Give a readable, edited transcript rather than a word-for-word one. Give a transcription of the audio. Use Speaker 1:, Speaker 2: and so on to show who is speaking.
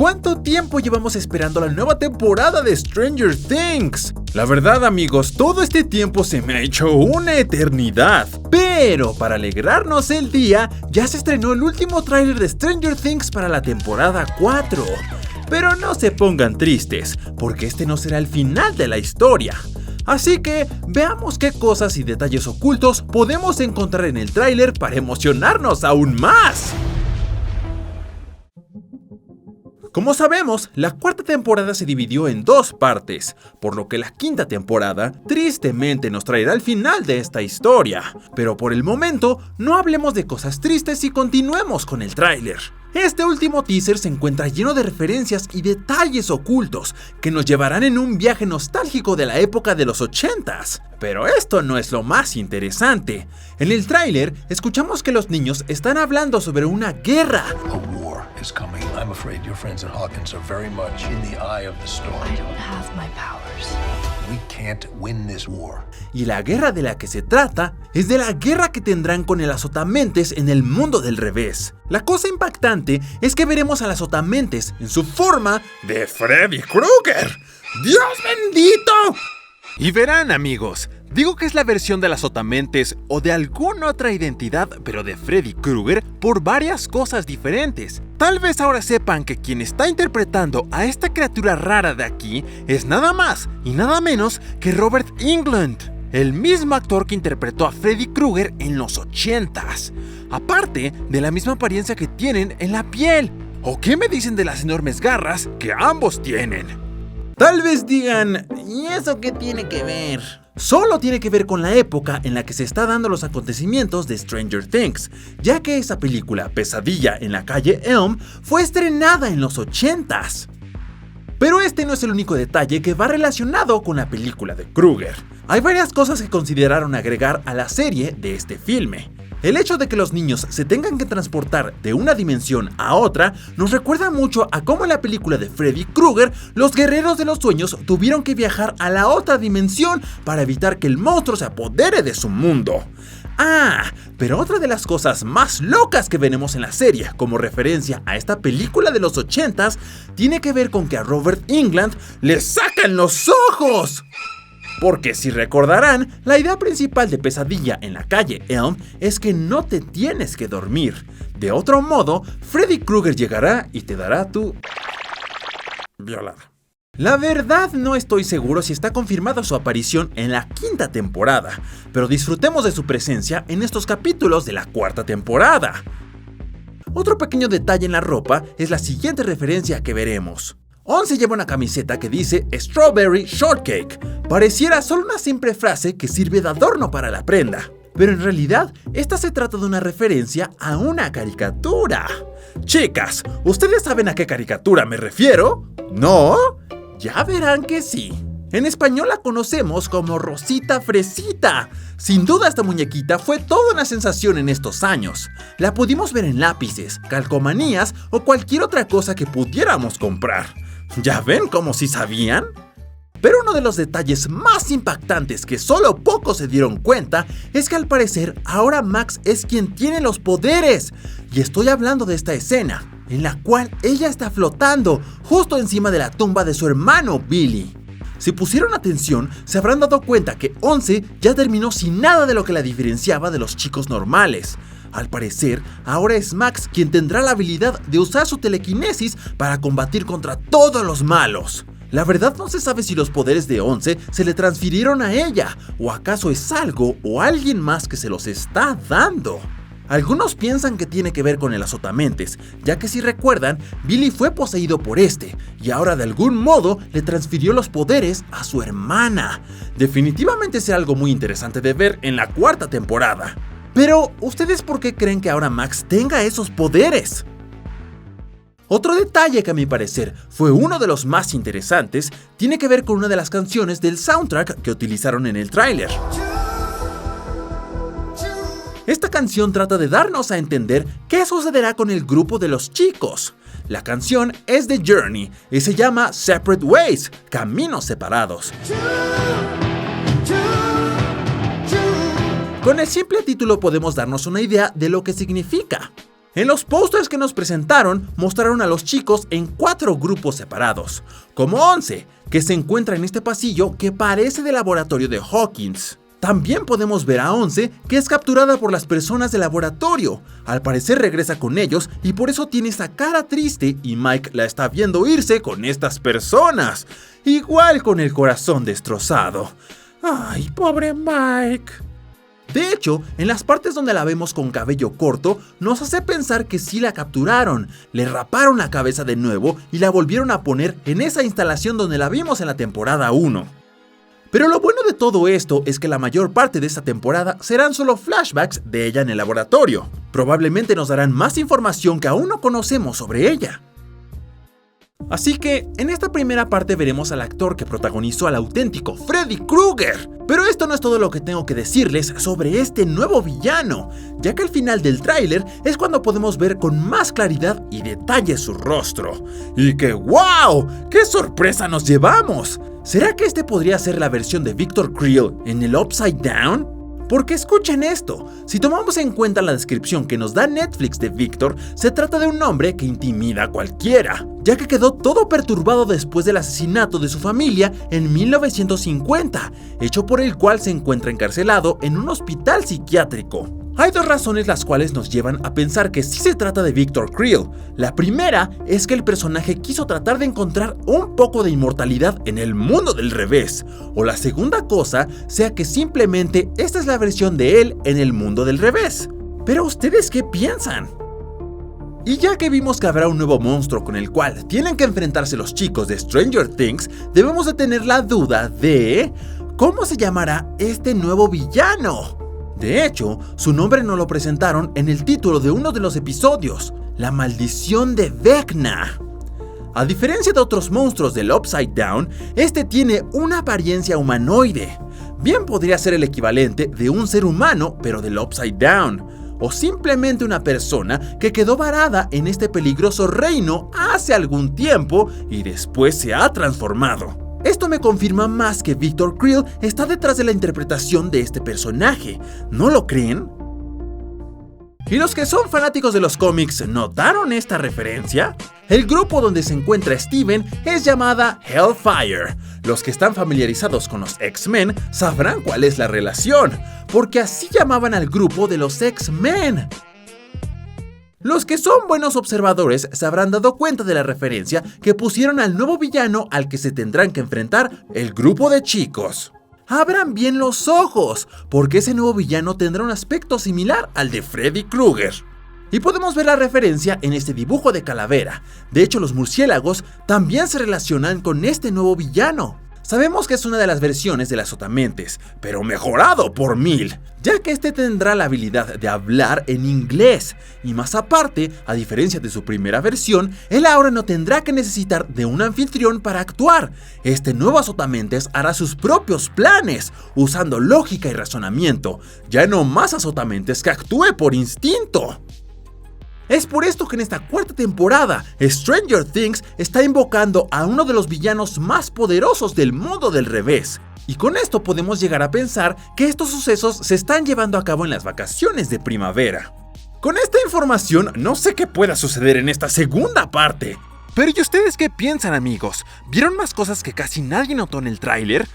Speaker 1: ¿Cuánto tiempo llevamos esperando la nueva temporada de Stranger Things? La verdad, amigos, todo este tiempo se me ha hecho una eternidad. Pero para alegrarnos el día, ya se estrenó el último tráiler de Stranger Things para la temporada 4. Pero no se pongan tristes, porque este no será el final de la historia. Así que veamos qué cosas y detalles ocultos podemos encontrar en el tráiler para emocionarnos aún más. Como sabemos, la cuarta temporada se dividió en 2 partes, por lo que la quinta temporada tristemente nos traerá el final de esta historia. Pero por el momento, no hablemos de cosas tristes y continuemos con el tráiler. Este último teaser se encuentra lleno de referencias y detalles ocultos que nos llevarán en un viaje nostálgico de la época de los 80s. Pero esto no es lo más interesante. En el tráiler escuchamos que los niños están hablando sobre una guerra.
Speaker 2: Is coming. I'm afraid your friends at Hawkins are very much in the eye of the storm.
Speaker 3: I don't have my powers.
Speaker 2: We can't win this war.
Speaker 1: Y la guerra de la que se trata es de la guerra que tendrán con el azotamentes en el mundo del revés. La cosa impactante es que veremos al azotamentes en su forma de Freddy Krueger. ¡Dios bendito! Y verán, amigos, digo que es la versión del azotamentes o de alguna otra identidad, pero de Freddy Krueger, por varias cosas diferentes. Tal vez ahora sepan que quien está interpretando a esta criatura rara de aquí es nada más y nada menos que Robert Englund, el mismo actor que interpretó a Freddy Krueger en los 80s. Aparte de la misma apariencia que tienen en la piel. ¿O qué me dicen de las enormes garras que ambos tienen? Tal vez digan, ¿y eso qué tiene que ver? Solo tiene que ver con la época en la que se está dando los acontecimientos de Stranger Things, ya que esa película, Pesadilla en la calle Elm, fue estrenada en los 80s. Pero este no es el único detalle que va relacionado con la película de Krueger. Hay varias cosas que consideraron agregar a la serie de este filme. El hecho de que los niños se tengan que transportar de una dimensión a otra nos recuerda mucho a cómo en la película de Freddy Krueger los guerreros de los sueños tuvieron que viajar a la otra dimensión para evitar que el monstruo se apodere de su mundo. Pero otra de las cosas más locas que veremos en la serie como referencia a esta película de los 80s tiene que ver con que a Robert Englund le sacan los ojos. Porque si recordarán, la idea principal de Pesadilla en la calle Elm es que no te tienes que dormir. De otro modo, Freddy Krueger llegará y te dará tu violada. La verdad no estoy seguro si está confirmada su aparición en la quinta temporada, pero disfrutemos de su presencia en estos capítulos de la cuarta temporada. Otro pequeño detalle en la ropa es la siguiente referencia que veremos. 11 lleva una camiseta que dice Strawberry Shortcake. Pareciera solo una simple frase que sirve de adorno para la prenda, pero en realidad esta se trata de una referencia a una caricatura. Chicas, ¿ustedes saben a qué caricatura me refiero? ¿No? Ya verán que sí. En español la conocemos como Rosita Fresita. Sin duda esta muñequita fue toda una sensación en estos años. La pudimos ver en lápices, calcomanías o cualquier otra cosa que pudiéramos comprar. ¿Ya ven como si sabían? Pero uno de los detalles más impactantes que solo pocos se dieron cuenta es que al parecer ahora Max es quien tiene los poderes. Y estoy hablando de esta escena, en la cual ella está flotando justo encima de la tumba de su hermano Billy. Si pusieron atención, se habrán dado cuenta que 11 ya terminó sin nada de lo que la diferenciaba de los chicos normales. Al parecer, ahora es Max quien tendrá la habilidad de usar su telequinesis para combatir contra todos los malos. La verdad no se sabe si los poderes de 11 se le transfirieron a ella, o acaso es algo o alguien más que se los está dando. Algunos piensan que tiene que ver con el azotamentes, ya que si recuerdan, Billy fue poseído por este, y ahora de algún modo le transfirió los poderes a su hermana. Definitivamente será algo muy interesante de ver en la cuarta temporada. Pero, ¿ustedes por qué creen que ahora Max tenga esos poderes? Otro detalle que a mi parecer fue uno de los más interesantes tiene que ver con una de las canciones del soundtrack que utilizaron en el tráiler. Esta canción trata de darnos a entender qué sucederá con el grupo de los chicos. La canción es de Journey y se llama Separate Ways, Caminos Separados. Con el simple título podemos darnos una idea de lo que significa. En los pósters que nos presentaron, mostraron a los chicos en 4 grupos separados, como 11, que se encuentra en este pasillo que parece del laboratorio de Hawkins. También podemos ver a 11, que es capturada por las personas del laboratorio. Al parecer regresa con ellos y por eso tiene esa cara triste y Mike la está viendo irse con estas personas. Igual con el corazón destrozado. ¡Ay, pobre Mike! De hecho, en las partes donde la vemos con cabello corto, nos hace pensar que sí la capturaron, le raparon la cabeza de nuevo y la volvieron a poner en esa instalación donde la vimos en la temporada 1. Pero lo bueno de todo esto es que la mayor parte de esta temporada serán solo flashbacks de ella en el laboratorio. Probablemente nos darán más información que aún no conocemos sobre ella. Así que, en esta primera parte veremos al actor que protagonizó al auténtico Freddy Krueger. Pero esto no es todo lo que tengo que decirles sobre este nuevo villano, ya que al final del tráiler es cuando podemos ver con más claridad y detalle su rostro. ¡Y que wow! ¡Qué sorpresa nos llevamos! ¿Será que este podría ser la versión de Victor Creel en el Upside Down? Porque escuchen esto, si tomamos en cuenta la descripción que nos da Netflix de Victor, se trata de un hombre que intimida a cualquiera, ya que quedó todo perturbado después del asesinato de su familia en 1950, hecho por el cual se encuentra encarcelado en un hospital psiquiátrico. Hay 2 razones las cuales nos llevan a pensar que sí se trata de Victor Creel. La primera es que el personaje quiso tratar de encontrar un poco de inmortalidad en el mundo del revés. O la segunda cosa sea que simplemente esta es la versión de él en el mundo del revés. Pero ¿ustedes qué piensan? Y ya que vimos que habrá un nuevo monstruo con el cual tienen que enfrentarse los chicos de Stranger Things, debemos de tener la duda de ¿cómo se llamará este nuevo villano? De hecho, su nombre nos lo presentaron en el título de uno de los episodios, La Maldición de Vecna. A diferencia de otros monstruos del Upside Down, este tiene una apariencia humanoide. Bien podría ser el equivalente de un ser humano, pero del Upside Down, o simplemente una persona que quedó varada en este peligroso reino hace algún tiempo y después se ha transformado. Esto me confirma más que Victor Creel está detrás de la interpretación de este personaje, ¿no lo creen? ¿Y los que son fanáticos de los cómics notaron esta referencia? El grupo donde se encuentra Steven es llamada Hellfire. Los que están familiarizados con los X-Men sabrán cuál es la relación, porque así llamaban al grupo de los X-Men. Los que son buenos observadores se habrán dado cuenta de la referencia que pusieron al nuevo villano al que se tendrán que enfrentar el grupo de chicos. Abran bien los ojos, porque ese nuevo villano tendrá un aspecto similar al de Freddy Krueger. Y podemos ver la referencia en este dibujo de calavera. De hecho, los murciélagos también se relacionan con este nuevo villano. Sabemos que es una de las versiones de las Otamentes, pero mejorado por 1000, ya que este tendrá la habilidad de hablar en inglés, y más aparte, a diferencia de su primera versión, él ahora no tendrá que necesitar de un anfitrión para actuar. Este nuevo Azotamentes hará sus propios planes, usando lógica y razonamiento, ya no más Azotamentes que actúe por instinto. Es por esto que en esta 4ª temporada, Stranger Things está invocando a uno de los villanos más poderosos del mundo del revés. Y con esto podemos llegar a pensar que estos sucesos se están llevando a cabo en las vacaciones de primavera. Con esta información no sé qué pueda suceder en esta segunda parte. Pero ¿y ustedes qué piensan, amigos? ¿Vieron más cosas que casi nadie notó en el tráiler?